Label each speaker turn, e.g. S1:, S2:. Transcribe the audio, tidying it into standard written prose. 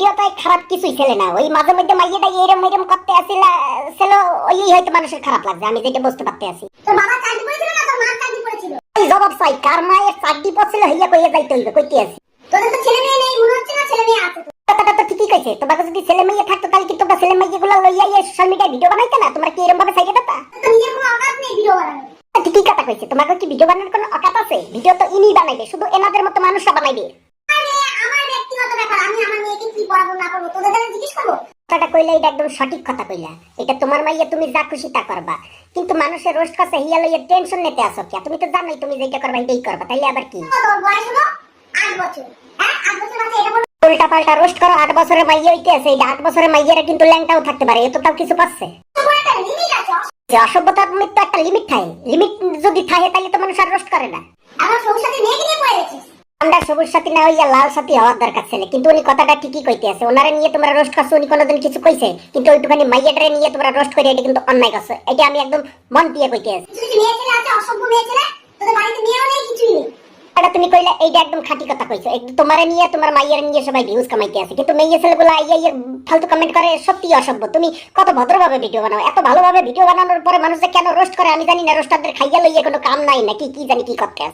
S1: ভিডিওতে খারাপ কিছুই ছেলে না, ওই মাঝে মধ্যে মাইয়াটা এরম এরম করতে আসিলা ছিল, ওই হয়তো মানুষের খারাপ লাগছে, আমি যেটা বুঝতে পারতে আছি।
S2: তোর বাবা চাকরি করেছিল না তোর মা চাকরি করেছিল?
S1: এই জবাব চাই, কার মায়ের চাকরি পড়ছিল হইয়া কইয়া যাইতে হইবে, কইতে আছি।
S2: তোদের তো ছেলে মেয়ে নেই মনে হচ্ছে, না ছেলে মেয়ে আছে?
S1: কথাটা তো ঠিকই কইছে, তোমাকে যদি ছেলে মেয়ে থাকতো তাহলে কি তোমরা ছেলে মেয়েগুলো লইয়া সোশ্যাল মিডিয়ায় ভিডিও বানাইতে না? তোমরা কি এরকম ভাবে চাইতে দিতা?
S2: তোর নিজের কোনো অকাত নেই ভিডিও বানানোর।
S1: ঠিকই কথা কইছে, তোমাকে কি ভিডিও বানানোর কোনো অকাত আছে? ভিডিও তো ইনি বানাইবে, শুধু এনাদের মতো মানুষরা বানাইবে।
S2: আরে আমার ব্যক্তিগত ব্যাপার, আমি আমার মেয়েকে কি পড়াবো না পড়াবো তোদের দ্বারা জিজ্ঞেস করবো?
S1: কথাটা কইলে এটা একদম সঠিক কথা কইলা, এটা তোমার মাইয়া, তুমি যা খুশি তা করবা, কিন্তু মানুষের রোস্ট কাছে হিয়া লইয়া টেনশন নিতে আসো কে? তুমি তো জানোই তুমি যেটা করবা এটাই করবা, তাইলে আবার কি?
S2: তোর বয়স হলো 8 বছর, হ্যাঁ 8 বছর বাচ্চা এটা বল।
S1: উল্টা পাল্টা রোস্ট করো, 8 বছরের মাইয়া হইতে আছে, এই 8 বছরের মাইয়ারা কিন্তু ল্যাংটাও থাকতে পারে, এত তাও কিছু পাচ্ছে।
S2: তোর একটা লিমিট আছে।
S1: যে অসভ্যতার মধ্যে একটা লিমিট থাকে, লিমিট যদি থাকে তাহলে তো মানুষ আর রোস্ট করে না।
S2: আমার সংসারে মেয়েকে নিয়ে পড়ে গেছিস।
S1: আমরা সবুজ সাথী না হইয়া লাল সাথী হওয়ার দরকার ছিল, কিন্তু উনি কথাটা ঠিকই কইতে আছে। ওনারে নিয়ে তোমরা রোস্ট করছো, উনি কোনোদিন কিছু কইছে? কিন্তু ওইটুখানি মাইয়াটারে নিয়ে তোমরা রোস্ট করে, এটা কিন্তু অন্যায় করছো, এটা আমি একদম মন দিয়ে কইতে আছি।
S2: কিছু কিছু মেয়ে ছেলে আছে অসভ্য মেয়ে ছেলে, তোদের বাড়িতে মেয়েও নেই কিছুই নেই।
S1: এটা তুমি কইলা, এইটা একদম খাঁটি কথা কইছো। তোমারে নিয়ে তোমার মাইয়ার নিয়ে সবাই ভিউজ কামাইতে আছে, কিন্তু মেয়ে ছেলেগুলো আইয়া ইয়ে ফালতু কমেন্ট করে, সত্যি অসভ্য। তুমি কত ভদ্রভাবে ভিডিও বানাও, এত ভালোভাবে ভিডিও বানানোর পরে মানুষ যে কেন রোস্ট করে আমি জানি না। রোস্টারদের খাইয়া লইয়া কোনো কাম নাই নাকি, কি জানি কি করতে আছে।